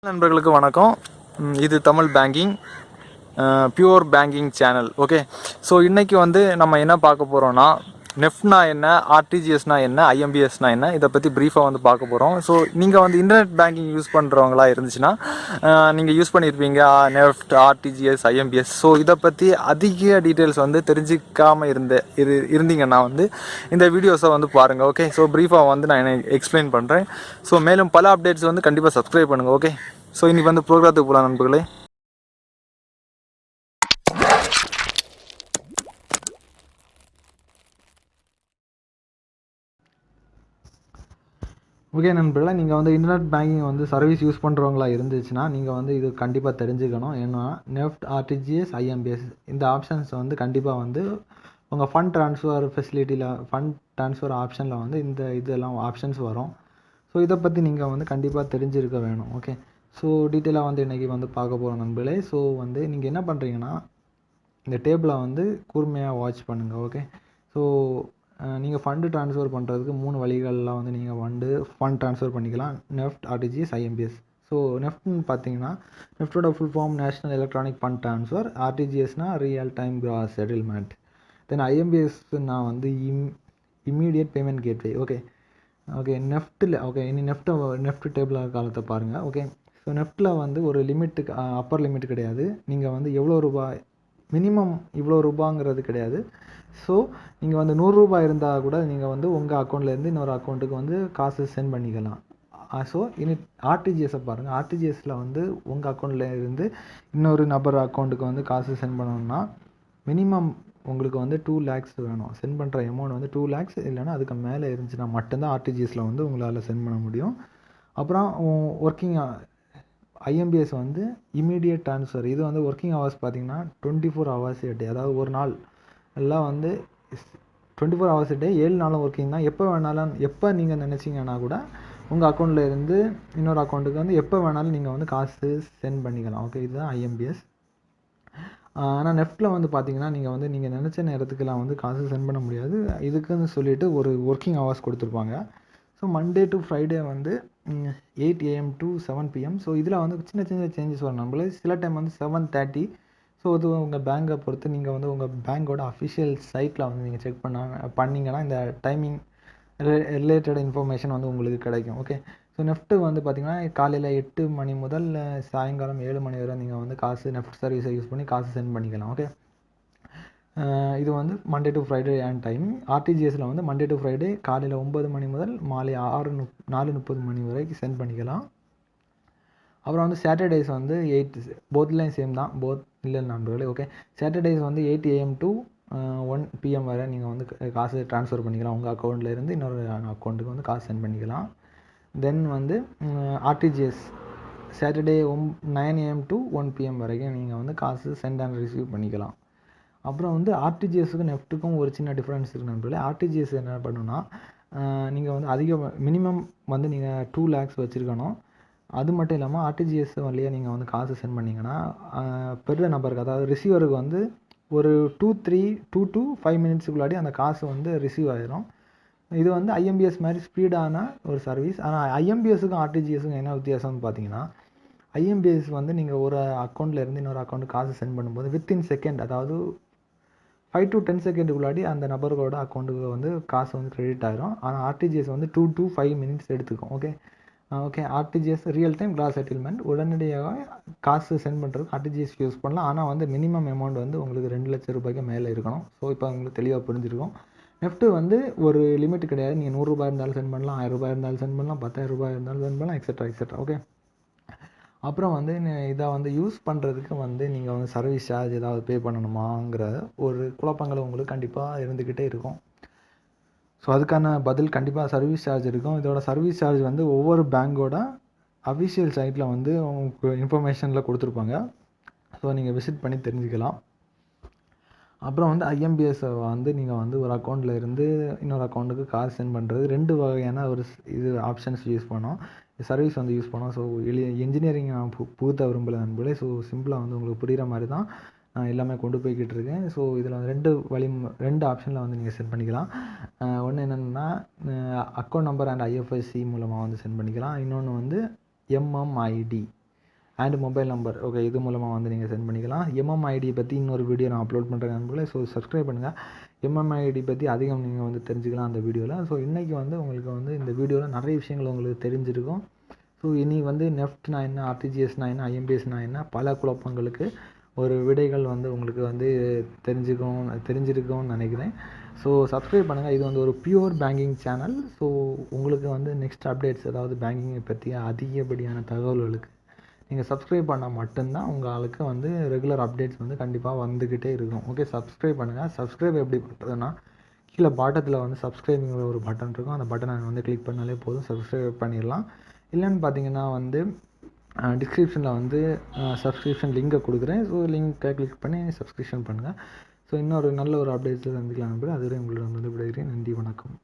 நண்பர்களுக்கு வணக்கம். இது Tamil banking pure banking channel. Okay, so இன்றைக்கி நம்ம என்ன பார்க்க போகிறோன்னா, நெஃப்ட்னா என்ன, ஆர்டிஜிஎஸ்னா என்ன, ஐஎம்பிஎஸ்னா என்ன, இதை பற்றி ப்ரீஃபாக பார்க்க போகிறோம். ஸோ நீங்கள் இன்டர்நெட் பேங்கிங் யூஸ் பண்ணுறவங்களா இருந்துச்சுன்னா நீங்கள் யூஸ் பண்ணியிருப்பீங்க நெஃப்ட், ஆர்டிஜிஎஸ், ஐஎம்பிஎஸ். ஸோ இதை பற்றி அதிக டீட்டெயில்ஸ் தெரிஞ்சிக்காமல் இருந்தீங்கன்னா இந்த வீடியோஸை பாருங்கள். ஓகே, ஸோ ப்ரீஃபாக நான் எக்ஸ்பிளைன் பண்ணுறேன். ஸோ மேலும் பல அப்டேட்ஸ் கண்டிப்பாக சப்ஸ்கிரைப் பண்ணுங்கள். ஓகே, ஸோ இன்றைக்கி ப்ரோக்ராத்துக்கு போகலாம் நண்பர்களே. ஓகே நண்பர்களே, நீங்கள் இன்டர்நெட் பேங்கிங் சர்வீஸ் யூஸ் பண்ணுறவங்களா இருந்துச்சுன்னா நீங்கள் இது கண்டிப்பாக தெரிஞ்சுக்கணும். ஏன்னா நெஃப்ட், ஆர்டிஜிஎஸ், ஐஎம்பிஎஸ் இந்த ஆப்ஷன்ஸ் கண்டிப்பாக உங்கள் ஃபண்ட் ட்ரான்ஸ்ஃபர் ஃபெசிலிட்டியில், ஃபண்ட் ட்ரான்ஸ்ஃபர் ஆப்ஷனில் இதெல்லாம் ஆப்ஷன்ஸ் வரும். ஸோ இதை பற்றி நீங்கள் கண்டிப்பாக தெரிஞ்சிருக்க வேணும். ஓகே, ஸோ டீட்டெயிலாக இன்றைக்கி பார்க்க போகிறோம் நண்பர்களே. ஸோ நீங்கள் என்ன பண்ணுறீங்கன்னா, இந்த டேபிளை கூர்மையாக வாட்ச் பண்ணுங்கள். ஓகே, ஸோ நீங்கள் ஃபண்டு ட்ரான்ஸ்ஃபர் பண்ணுறதுக்கு 3 வழிகளில் நீங்கள் ஃபண்ட் ட்ரான்ஸ்ஃபர் பண்ணிக்கலாம். NEFT, RTGS, IMPS. ஸோ நெஃப்ட்னு பார்த்தீங்கன்னா, நெஃப்டோட full form national electronic fund transfer. ஆர்டிஜிஎஸ்னால் real time gross settlement. Then ஐஎம்பிஎஸ்னா இம்மீடியட் பேமெண்ட் கேட்வே. ஓகே நெஃப்ட்டில் இனி நெஃப்ட் டேபிள் காலத்தை பாருங்கள். ஓகே, ஸோ நெஃப்ட்டில் ஒரு லிமிட்டுக்கு அப்பர் லிமிட் கிடையாது. நீங்கள் எவ்வளோ ரூபாய் மினிமம் இவ்வளோ ரூபாங்கிறது கிடையாது. ஸோ நீங்கள் 100 ரூபாய் இருந்தால் கூட நீங்கள் உங்கள் அக்கௌண்ட்லேருந்து இன்னொரு அக்கௌண்ட்டுக்கு காசு சென்ட் பண்ணிக்கலாம். ஸோ இனி ஆர்டிஜிஎஸை பாருங்கள். ஆர்டிஜிஎஸில் உங்கள் அக்கௌண்ட்டில் இருந்து இன்னொரு நபர் அக்கௌண்ட்டுக்கு காசு சென்ட் பண்ணணும்னா மினிமம் உங்களுக்கு 2 lakhs வேணும். சென்ட் பண்ணுற அமௌண்ட் 2 lakhs இல்லைன்னா அதுக்கு மேலே இருந்துச்சுன்னா மட்டும்தான் ஆர்டிஜிஎஸில் உங்களால் சென்ட் பண்ண முடியும். அப்புறம் ஒர்க்கிங் ஐஎம்பிஎஸ் இமீடியட் ட்ரான்ஸ்ஃபர். இது ஒர்க்கிங் ஹவர்ஸ் பார்த்தீங்கன்னா 24 hours a day. அதாவது ஒரு நாள் எல்லாம் 24 hours a day, 7 நாளும் ஒர்க்கிங் தான். எப்போ வேணாலும், எப்போ நீங்கள் நினச்சிங்கன்னா கூட உங்கள் அக்கௌண்ட்டில் இருந்து இன்னொரு அக்கௌண்ட்டுக்கு எப்போ வேணாலும் நீங்கள் காசு சென்ட் பண்ணிக்கலாம். ஓகே, இதுதான் ஐஎம்பிஎஸ். ஆனால் நெஃப்ட்டில் பார்த்தீங்கன்னா நீங்கள் நினச்ச நேரத்துக்குலாம் காசு சென்ட் பண்ண முடியாது. இதுக்குன்னு சொல்லிவிட்டு ஒரு ஒர்க்கிங் ஹவர்ஸ் கொடுத்துருப்பாங்க. So Monday to Friday 8 AM to 7 PM. So இதில் சின்ன சின்ன சேஞ்சஸ் வரும். நம்மளே சில டைம் 7:30. ஸோ இது உங்கள் பேங்கை பொறுத்து நீங்கள் உங்கள் பேங்கோட அஃபிஷியல் சைட்டில் நீங்கள் செக் பண்ணிங்கன்னா இந்த டைமிங் ரிலேட்டட் இன்ஃபர்மேஷன் உங்களுக்கு கிடைக்கும். ஓகே, ஸோ நெஃப்ட்டு பார்த்திங்கன்னா காலையில் 8 மணி முதல் சாயங்காலம் 7 மணி வரை நீங்கள் காசு நெஃப்ட் சர்வீஸை யூஸ் பண்ணி காசு சென்ட் பண்ணிக்கலாம். ஓகே, இது Monday to Friday and time. ஆர்டிஜிஎஸில் மண்டே டு ஃப்ரைடே காலையில் 9 மணி முதல் மாலை 4:30 மணி வரைக்கும் சென்ட் பண்ணிக்கலாம். அப்புறம் சாட்டர்டேஸ் 8, போத்லேயும் சேம் தான், போத் இல்லை நண்பர்களே. Okay, Saturdays 8 AM to 1 PM வரை நீங்கள் காசு ட்ரான்ஸ்ஃபர் பண்ணிக்கலாம். உங்கள் அக்கௌண்ட்டில் இருந்து இன்னொரு அக்கௌண்ட்டுக்கு காசு சென்ட் பண்ணிக்கலாம். தென் RTGS Saturday 9 AM to 1 PM வரைக்கும் நீங்கள் காசு சென்ட் அண்ட் ரிசீவ் பண்ணிக்கலாம். அப்புறம் ஆர்டிஜிஎஸுக்கும் நெஃப்ட்டுக்கும் ஒரு சின்ன டிஃப்ரென்ஸ் இருக்குது நண்பர்களே. ஆர்டிஜிஎஸ் என்ன பண்ணுன்னா, நீங்கள் அதிக மினிமம் நீங்கள் 2 lakhs வச்சுருக்கணும். அது மட்டும் இல்லாமல் ஆர்டிஜிஎஸ் வழியாக நீங்கள் காசு சென்ட் பண்ணிங்கன்னா பெரிய நபருக்கு, அதாவது ரிசீவருக்கு ஒரு 2 to 5 minutesக்குள்ளாடி அந்த காசு ரிசீவ் ஆகிரும். இது ஐஎம்பிஎஸ் மாதிரி ஸ்பீடான ஒரு சர்வீஸ். ஆனால் ஐஎம்பிஎஸுக்கும் ஆர்டிஜிஎஸுக்கும் என்ன வித்தியாசம்னு பார்த்தீங்கன்னா, ஐஎம்பிஎஸ் நீங்கள் ஒரு அக்கௌண்ட்டில் இருந்து இன்னொரு அக்கௌண்ட்டுக்கு காசு சென்ட் பண்ணும்போது வித்தின் செகண்ட், அதாவது 5 to 10 செகண்டுக்குள்ளாடி அந்த நபர்களோட அக்கௌண்ட்டுக்கு காசு கிரெடிட் ஆகிரும். ஆனால் ஆர்டிஜிஎஸ் 2 to 5 minutes எடுத்துக்கும். Okay, RTGS real time gross settlement. உடனடியாக காசு சென்ட் பண்ணுறதுக்கு ஆர்டிஜிஎஸ் யூஸ் பண்ணலாம். ஆனால் மினிமம் அமௌண்ட் உங்களுக்கு 2 லட்சம் ரூபாய்க்கு மேலே இருக்கணும். ஸோ இப்போ உங்களுக்கு தெளிவாக புரிஞ்சிருக்கும். நெஃப்ட்டு ஒரு லிமிட் கிடையாது. நீங்கள் 100 ரூபாய் இருந்தாலும் சென்ட் பண்ணலாம், 1000 ரூபாய் இருந்தாலும் சென்ட் பண்ணலாம், 10,000 ரூபாய் இருந்தாலும் சென்ட் பண்ணலாம், எக்ஸெட்ரா. ஓகே, அப்புறம் இதை யூஸ் பண்ணுறதுக்கு நீங்கள் சர்வீஸ் சார்ஜ் ஏதாவது பே பண்ணணுமாங்கிற ஒரு குழப்பங்கள் உங்களுக்கு கண்டிப்பாக இருந்துக்கிட்டே இருக்கும். ஸோ அதுக்கான பதில் கண்டிப்பாக சர்வீஸ் சார்ஜ் இருக்கும். இதோட சர்வீஸ் சார்ஜ் ஒவ்வொரு பேங்கோட அஃபிஷியல் சைட்டில் உங்களுக்கு இன்ஃபர்மேஷனில் கொடுத்துருப்பாங்க. ஸோ நீங்கள் விசிட் பண்ணி தெரிஞ்சுக்கலாம். அப்புறம் ஐஎம்பிஎஸ் நீங்கள் ஒரு அக்கௌண்ட்டில் இருந்து இன்னொரு அக்கௌண்ட்டுக்கு காசு சென்ட் பண்ணுறது 2 வகையான ஒரு ஆப்ஷன்ஸ் யூஸ் பண்ணோம், சர்வீஸ் யூஸ் பண்ணோம். ஸோ இன்ஜினியரிங் நான் புகுத்த விரும்பலை நண்பர்களே. ஸோ சிம்பிளாக உங்களுக்கு புரிகிற மாதிரி தான் நான் எல்லாமே கொண்டு போய்கிட்டு இருக்கேன். ஸோ இதில் 2 ஆப்ஷனில் நீங்கள் சென்ட் பண்ணிக்கலாம். ஒன்று என்னென்னா, அக்கௌண்ட் நம்பர் அண்ட் ஐஎஃப்எஸ்சி மூலமாக சென்ட் பண்ணிக்கலாம். இன்னொன்று MMID. And mobile number. Okay, இது மூலமாக வந்து நீங்கள் சென்ட் பண்ணிக்கலாம். எம்எம்ஐடி பற்றி இன்னொரு வீடியோ நான் அப்லோட் பண்ணுறேன் நண்பர்களே. ஸோ சப்ஸ்கிரைப் பண்ணுங்கள். எம்எம்ஐடி பற்றி அதிகம் நீங்கள் வந்து தெரிஞ்சுக்கலாம் அந்த வீடியோவில். ஸோ இன்றைக்கி வந்து உங்களுக்கு வந்து இந்த வீடியோவில் நிறைய விஷயங்கள் உங்களுக்கு தெரிஞ்சிருக்கும். ஸோ இனி வந்து நெஃப்ட்னா என்ன, ஆர்டிஜிஎஸ்னா என்ன, ஐஎம்பிஎஸ்னா என்ன, பல குழப்பங்களுக்கு ஒரு விடைகள் வந்து உங்களுக்கு வந்து தெரிஞ்சிருக்கும்னு நினைக்கிறேன். ஸோ சப்ஸ்கிரைப் பண்ணுங்கள். இது வந்து ஒரு பியூர் பேங்கிங் சேனல். ஸோ உங்களுக்கு வந்து நெக்ஸ்ட் அப்டேட்ஸ் ஏதாவது பேங்கிங்கை பற்றிய அதிகப்படியான தகவல்களுக்கு நீங்கள் சப்ஸ்கிரைப் பண்ணால் மட்டும்தான் உங்களுக்கு வந்து ரெகுலர் அப்டேட்ஸ் வந்து கண்டிப்பாக வந்துக்கிட்டே இருக்கும். ஓகே, சப்ஸ்கிரைப் பண்ணுங்கள். சப்ஸ்கிரைப் எப்படி பண்ணுறதுன்னா, கீழே பாட்டத்தில் வந்து சப்ஸ்கிரைபிங்கிற ஒரு பட்டன் இருக்கும். அந்த பட்டனை வந்து கிளிக் பண்ணாலே போதும், சப்ஸ்கிரைப் பண்ணிடலாம். இல்லைன்னு பார்த்தீங்கன்னா வந்து டிஸ்கிரிப்ஷனில் வந்து சப்ஸ்கிரிப்ஷன் லிங்கை கொடுக்குறேன். ஸோ லிங்கை கிளிக் பண்ணி சப்ஸ்கிரிப்ஷன் பண்ணுங்கள். ஸோ இன்னொரு நல்ல ஒரு அப்டேட்ஸில் சந்திக்கலாம் நம்பர். அதுவரை உங்களிடம் வந்து விடைகிறேன். நன்றி, வணக்கம்.